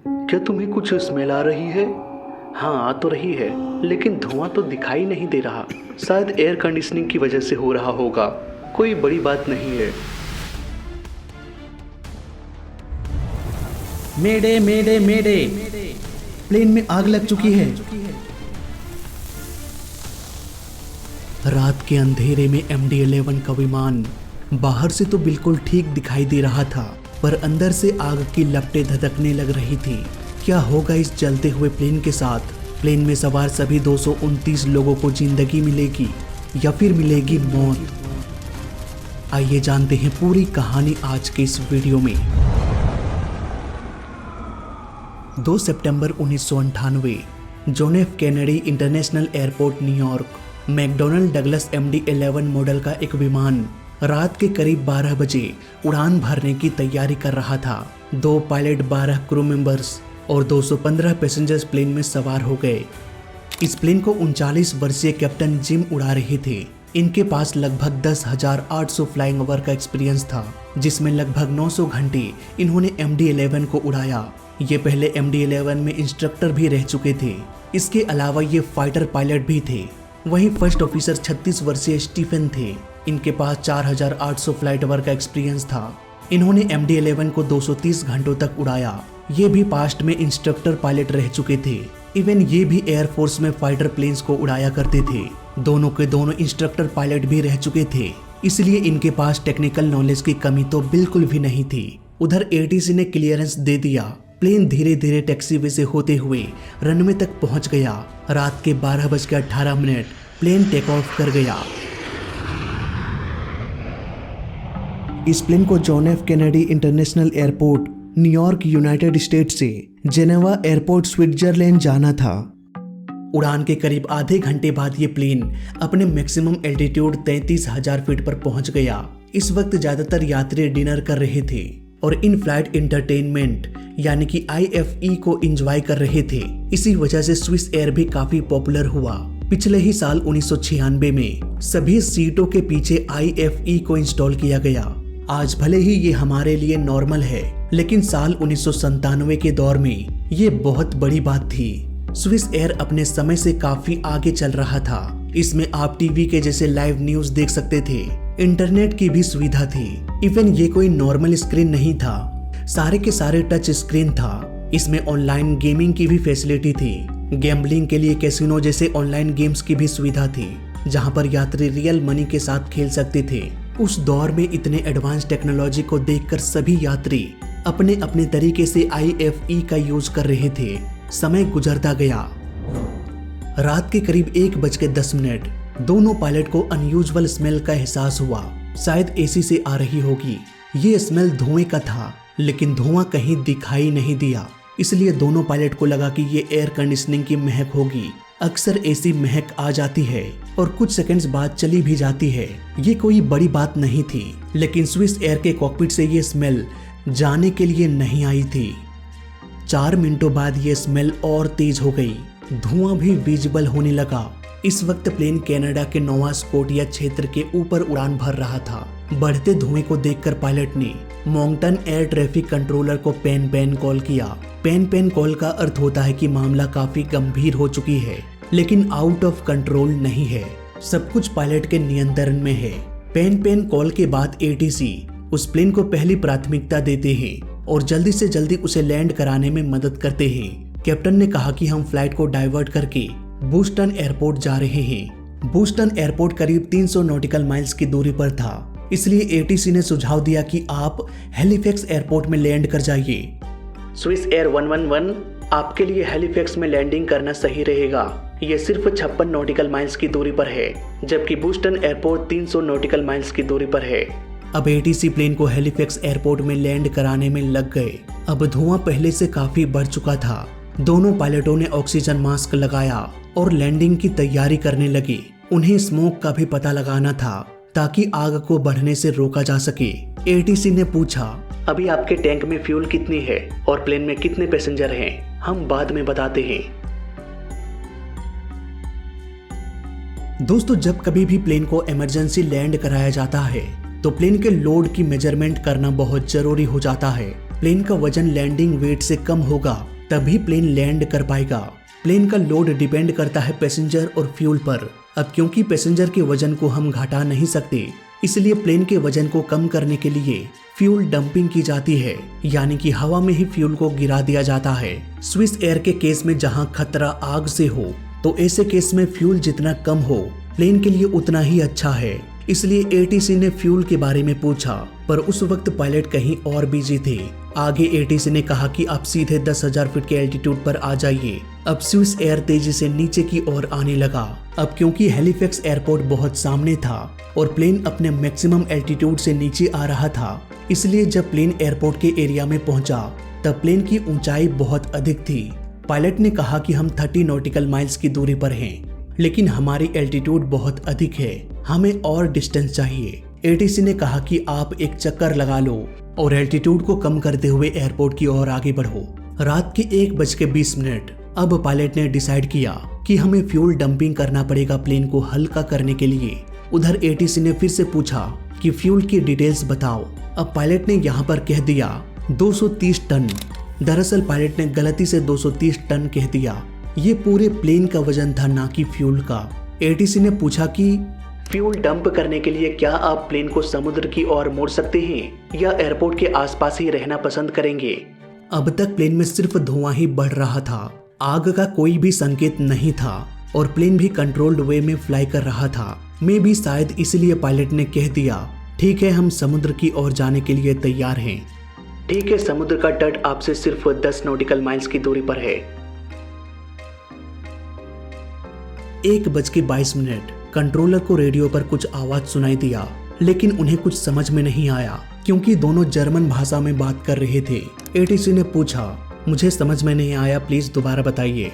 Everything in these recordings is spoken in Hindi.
क्या तुम्हें कुछ स्मेल आ रही है? हाँ, आ तो रही है, लेकिन धुआं तो दिखाई नहीं दे रहा। शायद एयर कंडीशनिंग की वजह से हो रहा होगा। कोई बड़ी बात नहीं है। मेडे मेडे मेडे, प्लेन में आग लग चुकी है। रात के अंधेरे में MD-11 का विमान बाहर से तो बिल्कुल ठीक दिखाई दे रहा था, पर अंदर से आग की लपटें धधकने लग रही थी। क्या होगा इस जलते हुए प्लेन के साथ? प्लेन में सवार सभी 229 लोगों को जिंदगी मिलेगी या फिर मिलेगी मौत? आइए जानते हैं पूरी कहानी आज के इस वीडियो में। 2 सितंबर 1998 John F Kennedy international airport New York, McDonnell Douglas MD-11 model का एक विमान रात के करीब 12 बजे उड़ान भरने की तैयारी कर रहा था। 2 पायलट, 12 क्रू मेंबर्स और 215 पैसेंजर्स प्लेन में सवार हो गए। इस प्लेन को 39 वर्षीय कैप्टन जिम उड़ा रहे थे। इनके पास लगभग 10,800 फ्लाइंग आवर का एक्सपीरियंस था, जिसमें लगभग 900 घंटे इन्होंने MD-11 को उड़ाया। ये पहले MD-11 में इंस्ट्रक्टर भी रह चुके थे। इसके अलावा ये फाइटर पायलट भी थे। वहीं फर्स्ट ऑफिसर 36 वर्षीय स्टीफन थे। इनके पास 4,800 फ्लाइट आवर का एक्सपीरियंस था। इन्होंने MD-11 को 230 घंटों तक उड़ाया। ये भी पास्ट में इंस्ट्रक्टर पायलट रह चुके थे। इवन ये भी एयरफोर्स में फाइटर प्लेन्स को उड़ाया करते थे। दोनों के दोनों इंस्ट्रक्टर पायलट भी रह चुके थे, इसलिए इनके पास टेक्निकल नॉलेज की कमी तो बिल्कुल भी नहीं थी। उधर ATC ने क्लियरेंस दे दिया। प्लेन धीरे धीरे टैक्सीवे से होते हुए रनवे तक पहुंच गया। रात के 12:18 प्लेन टेक ऑफ कर गया। इस प्लेन को John F Kennedy international airport New York, United state से जेनेवा एयरपोर्ट, स्विट्जरलैंड जाना था। उड़ान के करीब आधे घंटे बाद ये प्लेन अपने मैक्सिमम एल्टीट्यूड 33,000 फीट पर पहुंच गया। इस वक्त ज्यादातर यात्री डिनर कर रहे थे और इन फ्लाइट इंटरटेनमेंट यानी कि IFE को एंजॉय कर रहे थे। इसी वजह से स्विस एयर भी काफी पॉपुलर हुआ। पिछले ही साल 1996 में सभी सीटों के पीछे IFE को इंस्टॉल किया गया। आज भले ही ये हमारे लिए नॉर्मल है, लेकिन साल 1997 के दौर में ये बहुत बड़ी बात थी। स्विस एयर अपने समय से काफी आगे चल रहा था। इसमें आप टीवी के जैसे लाइव न्यूज देख सकते थे। इंटरनेट की भी सुविधा थी। इवन ये कोई नॉर्मल स्क्रीन नहीं था, सारे के सारे टच स्क्रीन था। इसमें ऑनलाइन गेमिंग की भी फैसिलिटी थी। गैम्बलिंग के लिए कैसीनो जैसे ऑनलाइन गेम्स की भी सुविधा थी, जहां पर यात्री रियल मनी के साथ खेल सकते थे। उस दौर में इतने एडवांस टेक्नोलॉजी को देखकर सभी यात्री अपने अपने तरीके से IFE का यूज कर रहे थे। समय गुजरता गया। रात के करीब 1:10 दोनों पायलट को अनयूजुअल स्मेल का एहसास हुआ। शायद AC से आ रही होगी। ये स्मेल धुएं का था, लेकिन धुआं कहीं दिखाई नहीं दिया। इसलिए दोनों पायलट को लगा कि ये एयर कंडीशनिंग की महक होगी। अक्सर ऐसी महक आ जाती है और कुछ सेकंड्स बाद चली भी जाती है। ये कोई बड़ी बात नहीं थी, लेकिन स्विस एयर के कॉकपिट से ये स्मेल जाने के लिए नहीं आई थी। 4 मिनटों बाद ये स्मेल और तेज हो गई। धुआं भी विजिबल होने लगा। इस वक्त प्लेन कनाडा के नोवा स्कोटिया क्षेत्र के ऊपर उड़ान भर रहा था। बढ़ते धुएं को देखकर पायलट ने मॉन्टन एयर ट्रैफिक कंट्रोलर को पैन कॉल किया। पैन कॉल का अर्थ होता है कि मामला काफी गंभीर हो चुकी है, लेकिन आउट ऑफ कंट्रोल नहीं है। सब कुछ पायलट के नियंत्रण में है। पैन कॉल के बाद ATC उस प्लेन को पहली प्राथमिकता देते हैं और जल्दी से जल्दी उसे लैंड कराने में मदद करते हैं। कैप्टन ने कहा कि हम फ्लाइट को डाइवर्ट करके बूस्टन एयरपोर्ट जा रहे हैं। बूस्टन एयरपोर्ट करीब 300 नॉटिकल माइल्स की दूरी पर था, इसलिए ATC ने सुझाव दिया कि आप हैलिफैक्स एयरपोर्ट में लैंड कर जाइए। स्विस एयर 111, आपके लिए हैलिफैक्स में लैंडिंग करना सही रहेगा। ये सिर्फ 56 नॉटिकल माइल्स की दूरी पर है, जबकि बूस्टन एयरपोर्ट 300 नॉटिकल माइल्स की दूरी पर है। अब ATC प्लेन को हैलिफैक्स एयरपोर्ट में लैंड कराने में लग गए। अब धुआं पहले से काफी बढ़ चुका था। दोनों पायलटों ने ऑक्सीजन मास्क लगाया और लैंडिंग की तैयारी करने लगे। उन्हें स्मोक का भी पता लगाना था ताकि आग को बढ़ने से रोका जा सके। ATC ने पूछा, अभी आपके टैंक में फ्यूल कितनी है और प्लेन में कितने पैसेंजर हैं? हम बाद में बताते हैं। दोस्तों, जब कभी भी प्लेन को इमरजेंसी लैंड कराया जाता है तो प्लेन के लोड की मेजरमेंट करना बहुत जरूरी हो जाता है। प्लेन का वजन लैंडिंग वेट से कम होगा तभी प्लेन लैंड कर पाएगा। प्लेन का लोड डिपेंड करता है पैसेंजर और फ्यूल पर। अब क्योंकि पैसेंजर के वजन को हम घटा नहीं सकते, इसलिए प्लेन के वजन को कम करने के लिए फ्यूल डंपिंग की जाती है, यानी कि हवा में ही फ्यूल को गिरा दिया जाता है। स्विस एयर के केस में जहां खतरा आग से हो, तो ऐसे केस में फ्यूल जितना कम हो प्लेन के लिए उतना ही अच्छा है। इसलिए एटीसी ने फ्यूल के बारे में पूछा, पर उस वक्त पायलट कहीं और बिजी थे। आगे एटीसी ने कहा कि आप सीधे 10,000 फीट के एल्टीट्यूड पर आ जाइए। अब स्विस एयर तेजी से नीचे की ओर आने लगा। अब क्योंकि हैलिफैक्स एयरपोर्ट बहुत सामने था और प्लेन अपने मैक्सिमम एल्टीट्यूड से नीचे आ रहा था, इसलिए जब प्लेन एयरपोर्ट के एरिया में पहुंचा तब प्लेन की ऊंचाई बहुत अधिक थी। पायलट ने कहा कि हम 30 नॉटिकल माइल्स की दूरी पर हैं, लेकिन हमारी एल्टीट्यूड बहुत अधिक है, हमें और डिस्टेंस चाहिए। एटीसी ने कहा कि आप एक चक्कर लगा लो और एल्टीट्यूड को कम करते हुए एयरपोर्ट की ओर आगे बढ़ो। रात के 1:20। अब पायलट ने डिसाइड किया कि हमें फ्यूल डंपिंग करना पड़ेगा प्लेन को हल्का करने के लिए। उधर एटीसी ने फिर से पूछा कि फ्यूल की डिटेल्स बताओ। अब पायलट ने यहाँ पर कह दिया 230 टन। दरअसल पायलट ने गलती से 230 टन कह दिया। ये पूरे प्लेन का वजन था, ना कि फ्यूल का। एटीसी ने पूछा कि फ्यूल डंप करने के लिए क्या आप प्लेन को समुद्र की ओर मोड़ सकते हैं या एयरपोर्ट के आसपास ही रहना पसंद करेंगे? अब तक प्लेन में सिर्फ धुआं ही बढ़ रहा था, आग का कोई भी संकेत नहीं था और प्लेन भी कंट्रोल्ड वे में फ्लाई कर रहा था। मैं भी शायद इसलिए पायलट ने कह दिया, ठीक है, हम समुद्र की ओर जाने के लिए तैयार हैं। ठीक है, समुद्र का तट आपसे सिर्फ 10 नॉटिकल माइल्स की दूरी पर है। 1:22। कंट्रोलर को रेडियो पर कुछ आवाज सुनाई दिया, लेकिन उन्हें कुछ समझ में नहीं आया क्योंकि दोनों जर्मन भाषा में बात कर रहे थे। एटीसी ने पूछा, मुझे समझ में नहीं आया, प्लीज दोबारा बताइए।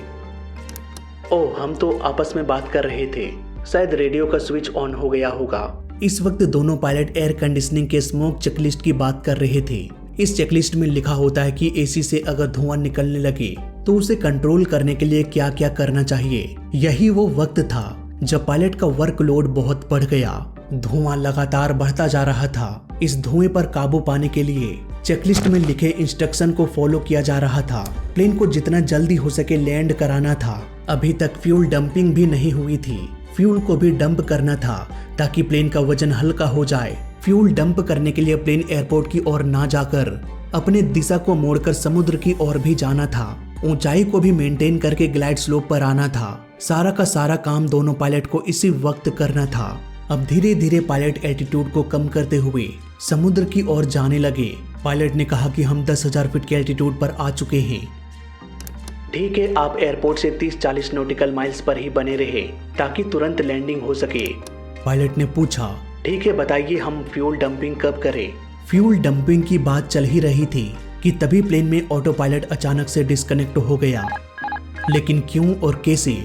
ओह, हम तो आपस में बात कर रहे थे, शायद रेडियो का स्विच ऑन हो गया होगा। इस वक्त दोनों पायलट एयर कंडीशनिंग के स्मोक चेकलिस्ट की बात कर रहे थे। इस चेकलिस्ट में लिखा होता है कि एसी से अगर धुआं निकलने लगे तो उसे कंट्रोल करने के लिए क्या क्या करना चाहिए। यही वो वक्त था जब पायलट का वर्कलोड बहुत बढ़ गया। धुआं लगातार बढ़ता जा रहा था। इस धुएं पर काबू पाने के लिए चेकलिस्ट में लिखे इंस्ट्रक्शन को फॉलो किया जा रहा था। प्लेन को जितना जल्दी हो सके लैंड कराना था। अभी तक फ्यूल डंपिंग भी नहीं हुई थी, फ्यूल को भी डंप करना था ताकि प्लेन का वजन हल्का हो जाए। फ्यूल डंप करने के लिए प्लेन एयरपोर्ट की ओर ना जाकर अपने दिशा को मोड़कर समुद्र की ओर भी जाना था। ऊंचाई को भी मेंटेन करके ग्लाइड स्लोप पर आना था। सारा का सारा काम दोनों पायलट को इसी वक्त करना था। अब धीरे धीरे पायलट एल्टीट्यूड को कम करते हुए समुद्र की ओर जाने लगे। पायलट ने कहा कि हम 10,000 फीट के एल्टीट्यूड पर आ चुके हैं। ठीक है, आप एयरपोर्ट से 30-40 नॉटिकल माइल्स पर ही बने रहे ताकि तुरंत लैंडिंग हो सके। पायलट ने पूछा, ठीक है, बताइए हम फ्यूल डंपिंग कब करें? फ्यूल डंपिंग की बात चल ही रही थी कि तभी प्लेन में ऑटो पायलट अचानक से डिस्कनेक्ट हो गया, लेकिन क्यों और कैसे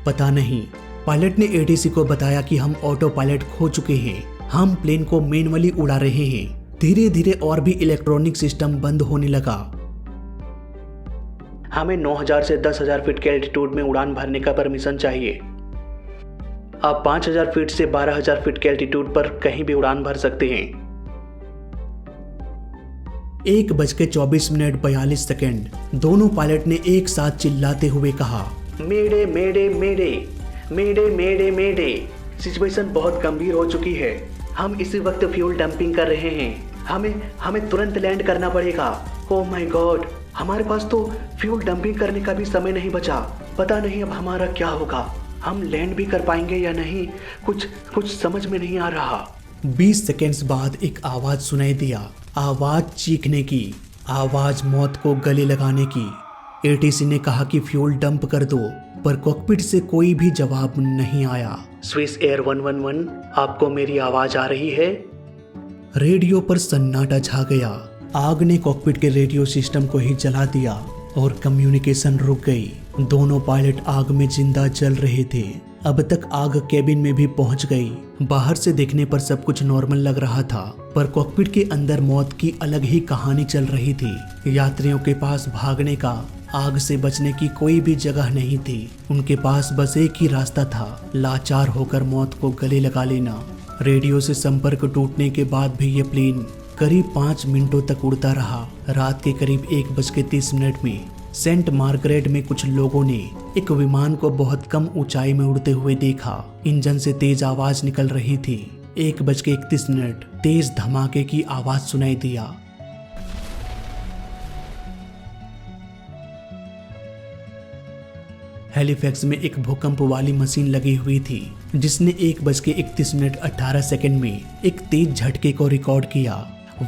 पता नहीं। पायलट ने एटीसी को बताया कि हम ऑटो पायलट खो चुके हैं, हम प्लेन को मैनुअली उड़ा रहे हैं। धीरे धीरे और भी इलेक्ट्रॉनिक सिस्टम बंद होने लगा। हमें 9,000 से 10,000 फीट के एल्टीट्यूड में उड़ान भरने का परमिशन चाहिए। आप 5,000 फीट से 12,000 फीट के एल्टीट्यूड पर कहीं भी उड़ान भर सकते हैं। 1:24:42। दोनों पायलट ने एक साथ चिल्लाते हुए कहा, मेडे मेडे मेडे मेडे मेडे मेडे। सिचुएशन बहुत गंभीर हो चुकी है। हम इसी वक्त फ्यूल डंपिंग कर रहे हैं। हमें तुरंत लैंड करना पड़ेगा। ओह माय गॉड, हमारे पास तो फ्यूल डंपिंग करने का भी समय नहीं बचा। पता नहीं अब हमारा क्या होगा, हम लैंड भी कर पाएंगे या नहीं, कुछ समझ में नहीं आ रहा। 20 सेकेंड्स बाद एक आवाज सुनाई दिया, आवाज चीखने की, आवाज मौत को गले लगाने की। एटीसी ने कहा कि फ्यूल डंप कर दो, पर कॉकपिट से कोई भी जवाब नहीं आया। स्विस एयर 111, आपको मेरी आवाज आ रही है? रेडियो पर सन्नाटा छा गया। आग ने कॉकपिट के रेडियो सिस्टम को ही जला दिया और कम्युनिकेशन रुक गई। दोनों पायलट आग में जिंदा जल रहे थे। अब तक आग केबिन में भी पहुंच गई। बाहर से देखने पर सब कुछ नॉर्मल लग रहा था, पर कॉकपिट के अंदर मौत की अलग ही कहानी चल रही थी। यात्रियों के पास भागने का, आग से बचने की कोई भी जगह नहीं थी। उनके पास बस एक ही रास्ता था, लाचार होकर मौत को गले लगा लेना। रेडियो से संपर्क टूटने के बाद भी ये प्लेन करीब 5 मिनटों तक उड़ता रहा। रात के करीब 1:30 में सेंट मार्गरेट में कुछ लोगों ने एक विमान को बहुत कम ऊंचाई में उड़ते हुए देखा। इंजन से तेज आवाज निकल रही थी। 1:31 तेज धमाके की आवाज सुनाई दिया। हैलिफैक्स में एक भूकंप वाली मशीन लगी हुई थी जिसने 1:31:18 में एक तेज झटके को रिकॉर्ड किया।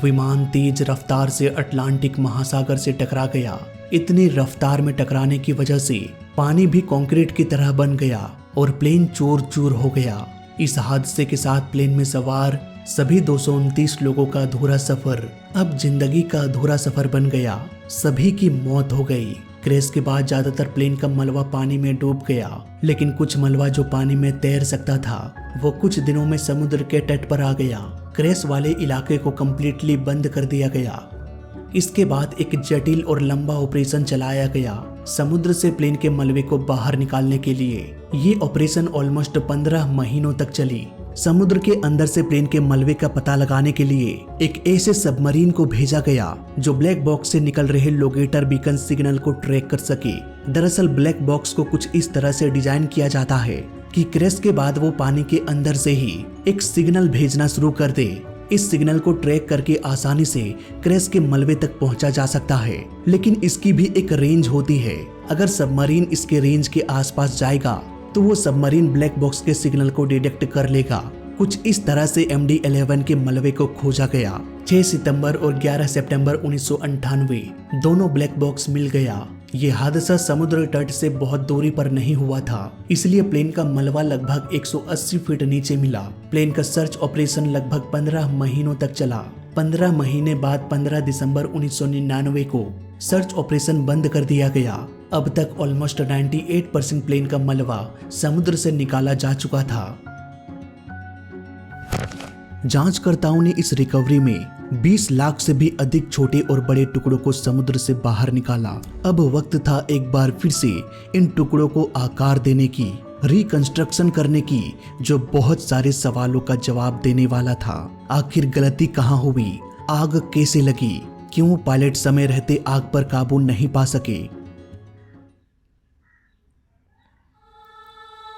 विमान तेज रफ्तार से अटलांटिक महासागर से टकरा गया। इतनी रफ्तार में टकराने की वजह से पानी भी कंक्रीट की तरह बन गया और प्लेन चूर चूर हो गया। इस हादसे के साथ प्लेन में सवार सभी 229 लोगों का अधूरा सफर अब जिंदगी का अधूरा सफर बन गया। सभी की मौत हो गई। क्रैश के बाद ज्यादातर प्लेन का मलबा पानी में डूब गया, लेकिन कुछ मलबा जो पानी में तैर सकता था वो कुछ दिनों में समुद्र के तट पर आ गया। क्रैश वाले इलाके को कम्प्लीटली बंद कर दिया गया। इसके बाद एक जटिल और लंबा ऑपरेशन चलाया गया समुद्र से प्लेन के मलबे को बाहर निकालने के लिए। ये ऑपरेशन ऑलमोस्ट 15 महीनों तक चली। समुद्र के अंदर से प्लेन के मलबे का पता लगाने के लिए एक ऐसे सबमरीन को भेजा गया जो ब्लैक बॉक्स से निकल रहे लोकेटर बीकन सिग्नल को ट्रैक कर सके। दरअसल ब्लैक बॉक्स को कुछ इस तरह से डिजाइन किया जाता है कि क्रैश के बाद वो पानी के अंदर से ही एक सिग्नल भेजना शुरू कर दे। इस सिग्नल को ट्रैक करके आसानी से क्रैश के मलबे तक पहुंचा जा सकता है, लेकिन इसकी भी एक रेंज होती है। अगर सबमरीन इसके रेंज के आसपास जाएगा तो वो सबमरीन ब्लैक बॉक्स के सिग्नल को डिटेक्ट कर लेगा। कुछ इस तरह से MD-11 के मलबे को खोजा गया। 6 सितंबर और 11 सितंबर 1998 दोनों ब्लैक बॉक्स मिल गया। ये हादसा समुद्र तट से बहुत दूरी पर नहीं हुआ था, इसलिए प्लेन का मलबा लगभग 180 फीट नीचे मिला। प्लेन का सर्च ऑपरेशन लगभग 15 महीनों तक चला। 15 महीने बाद 15 दिसंबर 1999 को सर्च ऑपरेशन बंद कर दिया गया। अब तक ऑलमोस्ट 98% प्लेन का मलबा समुद्र से निकाला जा चुका था। जांचकर्ताओं ने इस रिकवरी में 20 लाख से भी अधिक छोटे और बड़े टुकड़ों को समुद्र से बाहर निकाला। अब वक्त था एक बार फिर से इन टुकड़ों को आकार देने की, रिकंस्ट्रक्शन करने की, जो बहुत सारे सवालों का जवाब देने वाला था। आखिर गलती कहाँ हुई? आग कैसे लगी? क्यों पायलट समय रहते आग पर काबू नहीं पा सके?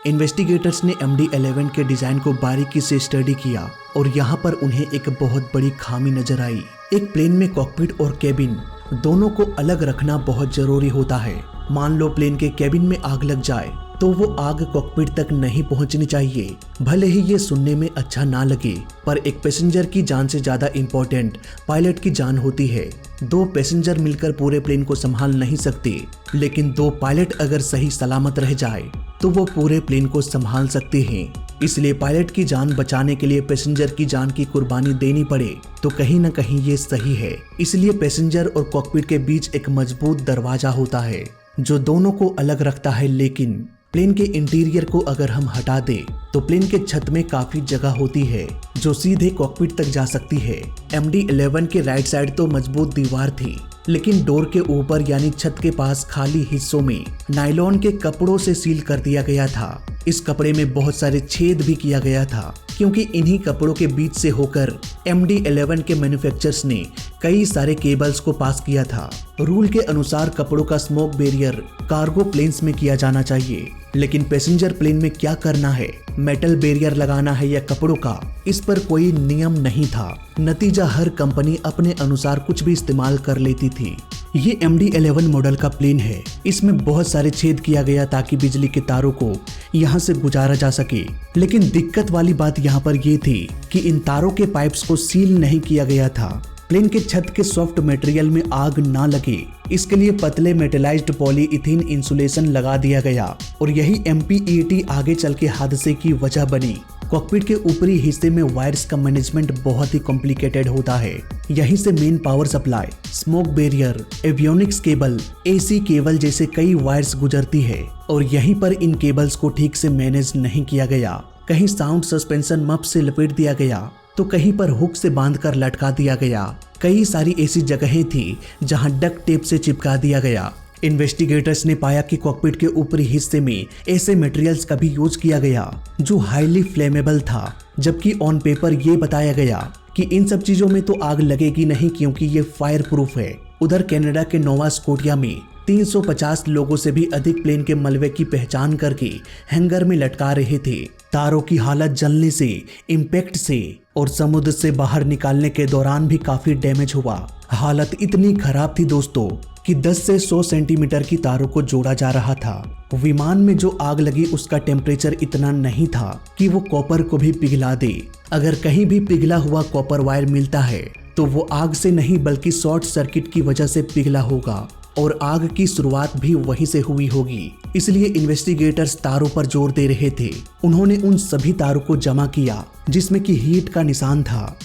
इन्वेस्टिगेटर्स ने MD-11 के डिजाइन को बारीकी से स्टडी किया और यहाँ पर उन्हें एक बहुत बड़ी खामी नजर आई। एक प्लेन में कॉकपिट और केबिन दोनों को अलग रखना बहुत जरूरी होता है। मान लो प्लेन के केबिन में आग लग जाए तो वो आग कॉकपिट तक नहीं पहुंचनी चाहिए। भले ही ये सुनने में अच्छा ना लगे, पर एक पैसेंजर की जान से ज्यादा इम्पोर्टेंट पायलट की जान होती है। 2 पैसेंजर मिलकर पूरे प्लेन को संभाल नहीं सकते, लेकिन 2 पायलट अगर सही सलामत रह जाए तो वो पूरे प्लेन को संभाल सकते हैं। इसलिए पायलट की जान बचाने के लिए पैसेंजर की जान की कुर्बानी देनी पड़े तो कहीं न कहीं ये सही है। इसलिए पैसेंजर और कॉकपिट के बीच एक मजबूत दरवाजा होता है जो दोनों को अलग रखता है। लेकिन प्लेन के इंटीरियर को अगर हम हटा दें तो प्लेन के छत में काफी जगह होती है जो सीधे कॉकपिट तक जा सकती है। MD-11 के राइट साइड तो मजबूत दीवार थी, लेकिन डोर के ऊपर यानी छत के पास खाली हिस्सों में नायलॉन के कपड़ों से सील कर दिया गया था। इस कपड़े में बहुत सारे छेद भी किया गया था, क्योंकि इन्हीं कपड़ों के बीच से होकर MD-11 के मैन्युफैक्चरर्स ने कई सारे केबल्स को पास किया था। रूल के अनुसार कपड़ों का स्मोक बैरियर कार्गो प्लेन्स में किया जाना चाहिए, लेकिन पैसेंजर प्लेन में क्या करना है, मेटल बैरियर लगाना है या कपड़ों का, इस पर कोई नियम नहीं था। नतीजा हर कंपनी अपने अनुसार कुछ भी इस्तेमाल कर लेती थी। ये MD-11 मॉडल का प्लेन है। इसमें बहुत सारे छेद किया गया ताकि बिजली के तारों को यहाँ से गुजारा जा सके। लेकिन दिक्कत वाली बात यहाँ पर ये थी कि इन तारों के पाइप्स को सील नहीं किया गया था। प्लेन के छत के सॉफ्ट मटेरियल में आग ना लगे, इसके लिए पतले मेटलाइज्ड पॉलीइथीन इंसुलेशन लगा दिया गया और यही MPET आगे चल के हादसे की वजह बनी। कॉकपिट के ऊपरी हिस्से में वायर्स का मैनेजमेंट बहुत ही कॉम्प्लिकेटेड होता है। यहीं से main power supply, smoke barrier, avionics cable, AC cable जैसे कई वायर्स गुजरती है और यहीं पर इन केबल्स को ठीक से मैनेज नहीं किया गया। कहीं साउंड सस्पेंशन मप से लपेट दिया गया तो कहीं पर हुक से बांधकर लटका दिया गया। कई सारी ऐसी जगहें थी जहां डक्ट टेप से चिपका दिया गया। इन्वेस्टिगेटर्स ने पाया कि कॉकपिट के ऊपरी हिस्से में ऐसे मटेरियल्स का भी यूज किया गया जो हाईली फ्लेमेबल था, जबकि ऑन पेपर ये बताया गया कि इन सब चीजों में तो आग लगेगी नहीं क्योंकि ये फायर प्रूफ है। उधर कनाडा के नोवा स्कोटिया में 350 लोगों से भी अधिक प्लेन के मलबे की पहचान करके हैंगर में लटका रहे थे। तारों की हालत जलने से, इम्पैक्ट से और समुद्र से बाहर निकालने के दौरान भी काफी डैमेज हुआ। हालत इतनी खराब थी दोस्तों कि 10 से 100 सेंटीमीटर की तारों को जोड़ा जा रहा था। विमान में जो आग लगी उसका टेम्परेचर इतना नहीं था कि वो कॉपर को भी पिघला दे। अगर कहीं भी पिघला हुआ कॉपर वायर मिलता है तो वो आग से नहीं बल्कि शॉर्ट सर्किट की वजह से पिघला होगा और आग की शुरुआत भी वहीं से हुई होगी। इसलिए इन्वेस्टिगेटर्स तारों पर जोर दे रहे थे। उन्होंने उन सभी तारों को जमा किया जिसमें कि हीट का निशान था,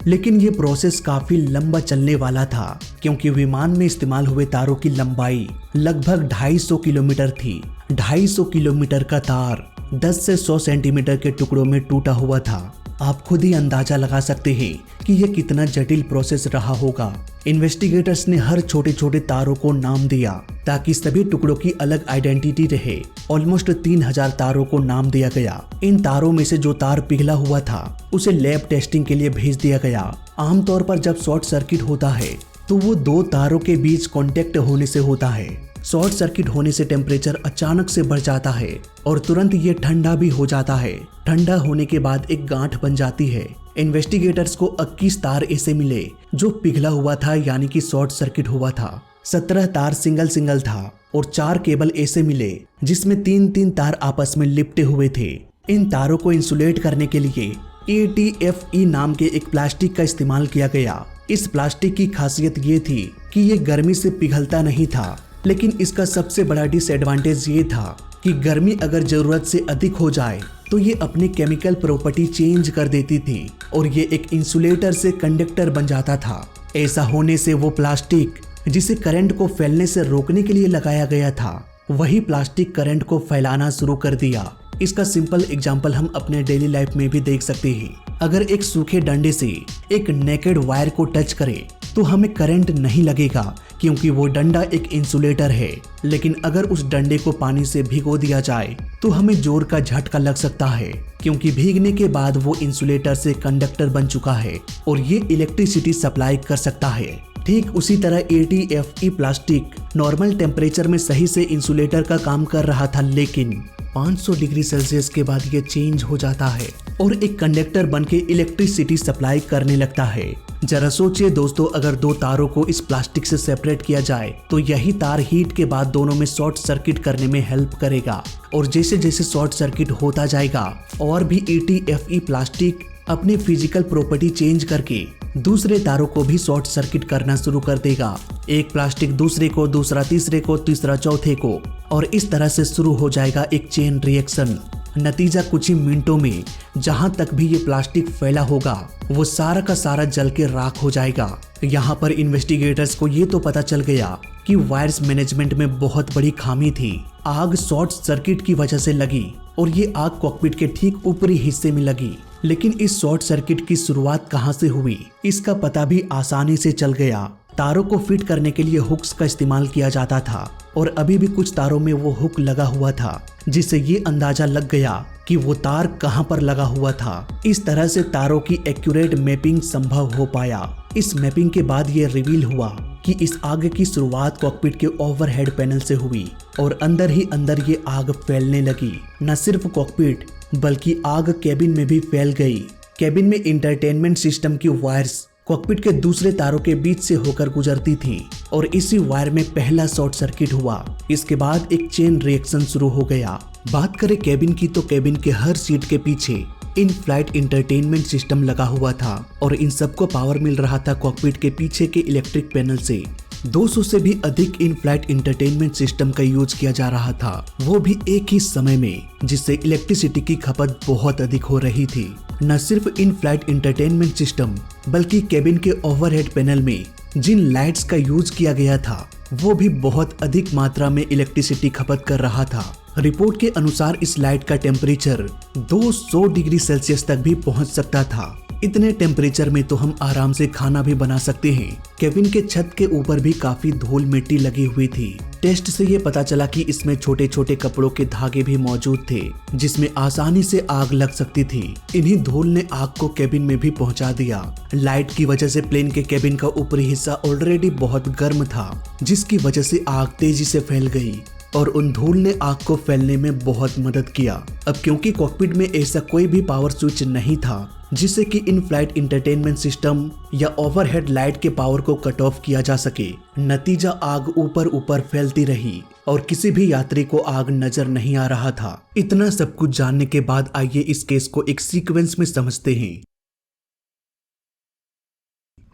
लेकिन ये प्रोसेस काफी लंबा चलने वाला था क्योंकि विमान में इस्तेमाल हुए तारों की लंबाई लगभग 250 किलोमीटर थी। 250 किलोमीटर का तार 10 से 100 सेंटीमीटर के टुकड़ों में टूटा हुआ था। आप खुद ही अंदाजा लगा सकते हैं कि यह कितना जटिल प्रोसेस रहा होगा। इन्वेस्टिगेटर्स ने हर छोटे छोटे तारों को नाम दिया ताकि सभी टुकड़ों की अलग आइडेंटिटी रहे। ऑलमोस्ट 3000 तारों को नाम दिया गया। इन तारों में से जो तार पिघला हुआ था उसे लैब टेस्टिंग के लिए भेज दिया गया। आमतौर पर जब शॉर्ट सर्किट होता है तो वो दो तारों के बीच कांटेक्ट होने से होता है। शॉर्ट सर्किट होने से टेम्परेचर अचानक से बढ़ जाता है और तुरंत ये ठंडा भी हो जाता है। ठंडा होने के बाद एक गांठ बन जाती है। इन्वेस्टिगेटर्स को 21 तार ऐसे मिले जो पिघला हुआ था, यानी कि शॉर्ट सर्किट हुआ था। 17 तार सिंगल था और 4 केबल ऐसे मिले जिसमें 3 तार आपस में लिपटे हुए थे। इन तारों को इंसुलेट करने के लिए ATFE नाम के एक प्लास्टिक का इस्तेमाल किया गया। इस प्लास्टिक की खासियत ये थी कि ये गर्मी से पिघलता नहीं था, लेकिन इसका सबसे बड़ा डिसएडवांटेज ये था कि गर्मी अगर जरूरत से अधिक हो जाए तो ये अपनी केमिकल प्रॉपर्टी चेंज कर देती थी और ये एक इंसुलेटर से कंडक्टर बन जाता था। ऐसा होने से वो प्लास्टिक जिसे करंट को फैलने से रोकने के लिए लगाया गया था, वही प्लास्टिक करंट को फैलाना शुरू कर दिया। इसका सिंपल एग्जाम्पल हम अपने डेली लाइफ में भी देख सकते हैं। अगर एक सूखे डंडे से एक नेकेड वायर को टच करे तो हमें करंट नहीं लगेगा क्योंकि वो डंडा एक इंसुलेटर है, लेकिन अगर उस डंडे को पानी से भिगो दिया जाए तो हमें जोर का झटका लग सकता है क्योंकि भीगने के बाद वो इंसुलेटर से कंडक्टर बन चुका है और ये इलेक्ट्रिसिटी सप्लाई कर सकता है। ठीक उसी तरह ATFE प्लास्टिक नॉर्मल टेम्परेचर में सही से इंसुलेटर का काम कर रहा था, लेकिन 500 डिग्री सेल्सियस के बाद ये चेंज हो जाता है और एक कंडक्टर बनके इलेक्ट्रिसिटी सप्लाई करने लगता है। जरा सोचिए दोस्तों, अगर दो तारों को इस प्लास्टिक से सेपरेट किया जाए तो यही तार हीट के बाद दोनों में शॉर्ट सर्किट करने में हेल्प करेगा और जैसे जैसे शॉर्ट सर्किट होता जाएगा और भी ATFE प्लास्टिक अपनी फिजिकल प्रॉपर्टी चेंज करके दूसरे तारों को भी शॉर्ट सर्किट करना शुरू कर देगा। एक प्लास्टिक दूसरे को, दूसरा तीसरे को, तीसरा चौथे को, और इस तरह से शुरू हो जाएगा एक चेन रिएक्शन। नतीजा कुछ ही मिनटों में जहां तक भी ये प्लास्टिक फैला होगा वो सारा का सारा जल के राख हो जाएगा। यहाँ पर इन्वेस्टिगेटर्स को ये तो पता चल गया कि वायर्स मैनेजमेंट में बहुत बड़ी खामी थी। आग शॉर्ट सर्किट की वजह से लगी और ये आग कॉकपिट के ठीक ऊपरी हिस्से में लगी। लेकिन इस शॉर्ट सर्किट की शुरुआत कहां से हुई इसका पता भी आसानी से चल गया। तारों को फिट करने के लिए हुक्स का इस्तेमाल किया जाता था और अभी भी कुछ तारों में वो हुक लगा हुआ था, जिससे ये अंदाजा लग गया कि वो तार कहां पर लगा हुआ था। इस तरह से तारों की एक्यूरेट मैपिंग संभव हो पाया। इस मैपिंग के बाद ये रिवील हुआ कि इस आग की शुरुआत कॉकपिट के ओवरहेड पैनल से हुई और अंदर ही अंदर ये आग फैलने लगी। न सिर्फ कॉकपिट बल्कि आग केबिन में भी फैल गई। केबिन में इंटरटेनमेंट सिस्टम की वायर्स कॉकपिट के दूसरे तारों के बीच से होकर गुजरती थी और इसी वायर में पहला शॉर्ट सर्किट हुआ। इसके बाद एक चेन रिएक्शन शुरू हो गया। बात करें केबिन की तो केबिन के हर सीट के पीछे इन फ्लाइट इंटरटेनमेंट सिस्टम लगा हुआ था और इन सबको पावर मिल रहा था कॉकपिट के पीछे के इलेक्ट्रिक पैनल से। 200 से भी अधिक इन फ्लाइट इंटरटेनमेंट सिस्टम का यूज किया जा रहा था, वो भी एक ही समय में, जिससे इलेक्ट्रिसिटी की खपत बहुत अधिक हो रही थी। न सिर्फ इन फ्लाइट इंटरटेनमेंट सिस्टम बल्कि केबिन के ओवरहेड पैनल में जिन लाइट्स का यूज किया गया था वो भी बहुत अधिक मात्रा में इलेक्ट्रिसिटी खपत कर रहा था। रिपोर्ट के अनुसार इस लाइट का टेम्परेचर 200 डिग्री सेल्सियस तक भी पहुंच सकता था। इतने टेम्परेचर में तो हम आराम से खाना भी बना सकते हैं। केबिन के छत के ऊपर भी काफी धूल मिट्टी लगी हुई थी। टेस्ट से ये पता चला कि इसमें छोटे छोटे कपड़ों के धागे भी मौजूद थे जिसमें आसानी से आग लग सकती थी। इन्हीं धूल ने आग को केबिन में भी पहुंचा दिया। लाइट की वजह से प्लेन के केबिन का ऊपरी हिस्सा ऑलरेडी बहुत गर्म था, जिसकी वजह से आग तेजी से फैल गई और उन धूल ने आग को फैलने में बहुत मदद किया। अब क्योंकि कॉकपिट में ऐसा कोई भी पावर स्विच नहीं था जिससे कि इन फ्लाइट इंटरटेनमेंट सिस्टम या ओवरहेड लाइट के पावर को कट ऑफ किया जा सके, नतीजा आग ऊपर ऊपर फैलती रही और किसी भी यात्री को आग नजर नहीं आ रहा था। इतना सब कुछ जानने के बाद आइए इस केस को एक सीक्वेंस में समझते हैं।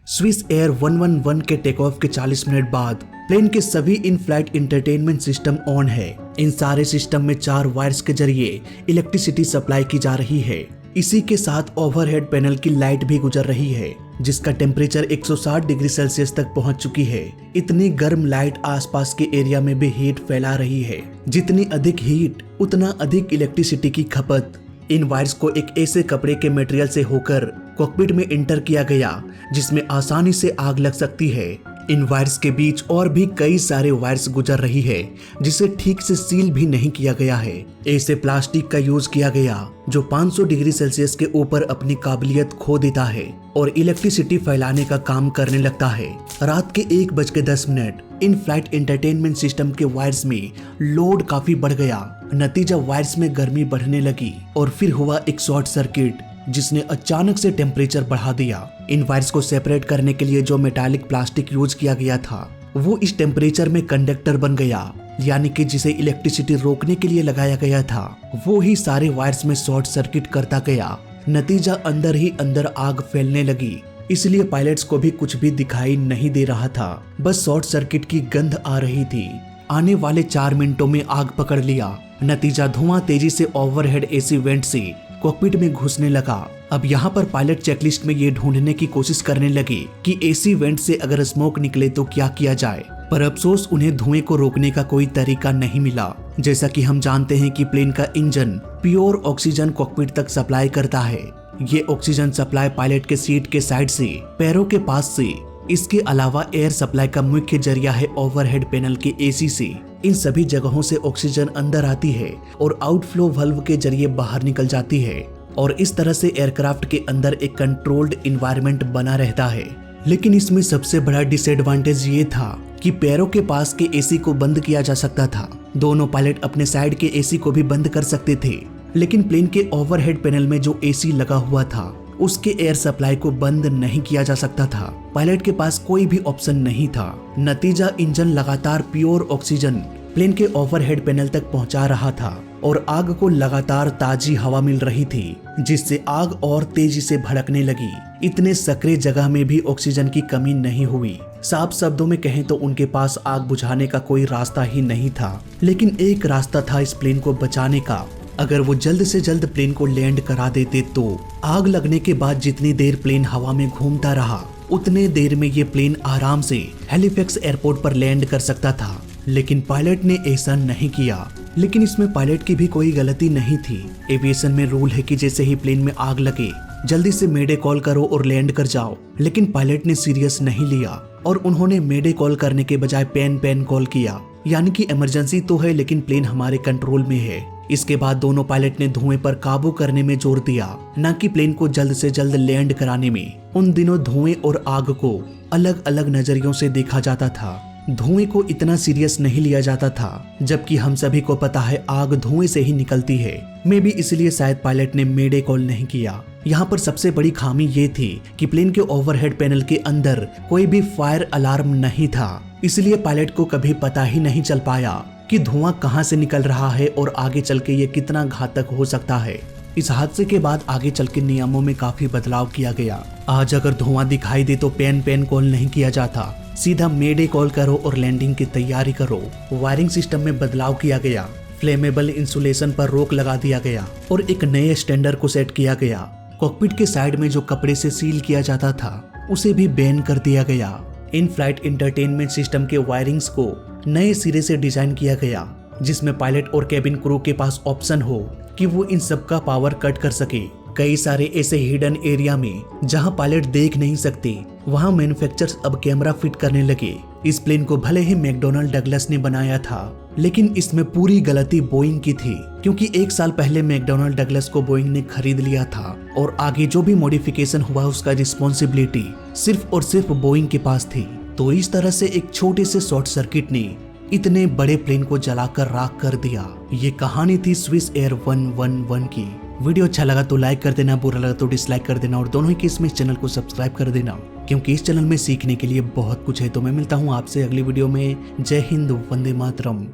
स्विस एयर 111 के टेक ऑफ के 40 मिनट बाद प्लेन के सभी in flight entertainment system on है। इन सारे सिस्टम में 4 वायर्स के जरिए इलेक्ट्रिसिटी सप्लाई की जा रही है। इसी के साथ ओवरहेड पैनल की लाइट भी गुजर रही है जिसका टेम्परेचर 160 डिग्री सेल्सियस तक पहुंच चुकी है। इतनी गर्म लाइट आसपास के एरिया में भी हीट फैला रही है। जितनी अधिक हीट उतना अधिक इलेक्ट्रिसिटी की खपत। इन वायर्स को एक ऐसे कपड़े के मटेरियल से होकर कॉकपिट में इंटर किया गया जिसमें आसानी से आग लग सकती है। इन वायर्स के बीच और भी कई सारे वायर्स गुजर रही है जिसे ठीक से सील भी नहीं किया गया है। ऐसे प्लास्टिक का यूज किया गया जो 500 डिग्री सेल्सियस के ऊपर अपनी काबिलियत खो देता है और इलेक्ट्रिसिटी फैलाने का काम करने लगता है। रात के 1:10 इन फ्लाइट इंटरटेनमेंट सिस्टम के वायर्स में लोड काफी बढ़ गया। नतीजा वायर्स में गर्मी बढ़ने लगी और फिर हुआ एक शॉर्ट सर्किट जिसने अचानक से टेम्परेचर बढ़ा दिया। इन वायर्स को सेपरेट करने के लिए जो मेटालिक प्लास्टिक यूज किया गया था वो इस टेम्परेचर में कंडक्टर बन गया, यानी कि जिसे इलेक्ट्रिसिटी रोकने के लिए लगाया गया था वो ही सारे वायर्स में शॉर्ट सर्किट करता गया। नतीजा अंदर ही अंदर आग फैलने लगी, इसलिए पायलट्स को भी कुछ भी दिखाई नहीं दे रहा था, बस शॉर्ट सर्किट की गंध आ रही थी। आने वाले 4 मिनटों में आग पकड़ लिया। नतीजा धुआं तेजी से ओवरहेड एसी वेंट से कॉकपिट में घुसने लगा। अब यहाँ पर पायलट चेकलिस्ट में ये ढूंढने की कोशिश करने लगे कि एसी वेंट से अगर स्मोक निकले तो क्या किया जाए, पर अफसोस उन्हें धुएं को रोकने का कोई तरीका नहीं मिला। जैसा कि हम जानते हैं कि प्लेन का इंजन प्योर ऑक्सीजन कॉकपिट तक सप्लाई करता है। ये ऑक्सीजन सप्लाई पायलट के सीट के साइड से, पैरों के पास से, इसके अलावा एयर सप्लाई का मुख्य जरिया है ओवरहेड पैनल के एसी से। इन सभी जगहों से ऑक्सीजन अंदर आती है और आउटफ्लो वाल्व के जरिए बाहर निकल जाती है और इस तरह से एयरक्राफ्ट के अंदर एक कंट्रोल्ड इन्वायरमेंट बना रहता है। लेकिन इसमें सबसे बड़ा डिसएडवांटेज ये था कि पैरों के पास के एसी को बंद किया जा सकता था। दोनों पायलट अपने साइड के एसी को भी बंद कर सकते थे, लेकिन प्लेन के ओवरहेड पैनल में जो एसी लगा हुआ था उसके एयर सप्लाई को बंद नहीं किया जा सकता था। पायलट के पास कोई भी ऑप्शन नहीं था। नतीजा इंजन लगातार प्योर ऑक्सीजन प्लेन के ओवरहेड पैनल तक पहुंचा रहा था और आग को लगातार ताजी हवा मिल रही थी जिससे आग और तेजी से भड़कने लगी। इतने सक्रिय जगह में भी ऑक्सीजन की कमी नहीं हुई। साफ शब्दों में कहें तो उनके पास आग बुझाने का कोई रास्ता ही नहीं था, लेकिन एक रास्ता था इस प्लेन को बचाने का। अगर वो जल्द से जल्द प्लेन को लैंड करा देते तो आग लगने के बाद जितनी देर प्लेन हवा में घूमता रहा उतने देर में ये प्लेन आराम से हैलिफैक्स एयरपोर्ट पर लैंड कर सकता था। लेकिन पायलट ने ऐसा नहीं किया। लेकिन इसमें पायलट की भी कोई गलती नहीं थी। एविएशन में रूल है कि जैसे ही प्लेन में आग लगे जल्दी से मेडे कॉल करो और लैंड कर जाओ, लेकिन पायलट ने सीरियस नहीं लिया और उन्होंने मेडे कॉल करने के बजाय पैन कॉल किया, यानी कि इमरजेंसी तो है लेकिन प्लेन हमारे कंट्रोल में है। इसके बाद दोनों पायलट ने धुएं पर काबू करने में जोर दिया, न कि प्लेन को जल्द से जल्द लैंड कराने में। उन दिनों धुएं और आग को अलग अलग नजरियों से देखा जाता था। धुएं को इतना सीरियस नहीं लिया जाता था, जबकि हम सभी को पता है आग धुएं से ही निकलती है। मे भी इसलिए शायद पायलट ने मेडे कॉल नहीं किया। यहाँ पर सबसे बड़ी खामी ये थी कि प्लेन के ओवरहेड पैनल के अंदर कोई भी फायर अलार्म नहीं था, इसलिए पायलट को कभी पता ही नहीं चल पाया कि धुआं कहां से निकल रहा है और आगे चल के ये कितना घातक हो सकता है। इस हादसे के बाद आगे चल के नियमों में काफी बदलाव किया गया। आज अगर धुआं दिखाई दे तो पैन कॉल नहीं किया जाता, सीधा मेडे कॉल करो और लैंडिंग की तैयारी करो। वायरिंग सिस्टम में बदलाव किया गया, फ्लेमेबल इंसुलेशन पर रोक लगा दिया गया और एक नए स्टैंडर्ड को सेट किया गया। कॉकपिट के साइड में जो कपड़े से सील किया जाता था उसे भी बैन कर दिया गया। इन फ्लाइट इंटरटेनमेंट सिस्टम के वायरिंग्स को नए सिरे से डिजाइन किया गया, जिसमें पायलट और केबिन क्रू के पास ऑप्शन हो कि वो इन सब का पावर कट कर सके। कई ऐसे हिडन एरिया में जहां पायलट देख नहीं सकते, वहां मैन्युफैक्चरर्स अब कैमरा फिट करने लगे। इस प्लेन को भले ही मैकडोनाल्ड डगलस ने बनाया था, लेकिन इसमें पूरी गलती बोइंग की थी, क्योंकि 1 साल पहले मैकडोनाल्ड डगलस को बोइंग ने खरीद लिया था और आगे जो भी मॉडिफिकेशन हुआ उसका रिस्पॉन्सिबिलिटी सिर्फ और सिर्फ बोइंग के पास थी। तो इस तरह से एक छोटे से शॉर्ट सर्किट ने इतने बड़े प्लेन को जलाकर राख कर दिया। ये कहानी थी स्विस एयर 111 की। वीडियो अच्छा लगा तो लाइक कर देना, बुरा लगा तो डिसलाइक कर देना और दोनों ही केस में इस चैनल को सब्सक्राइब कर देना, क्योंकि इस चैनल में सीखने के लिए बहुत कुछ है। तो मैं मिलता हूँ आपसे अगली वीडियो में। जय हिंद, वंदे मातरम।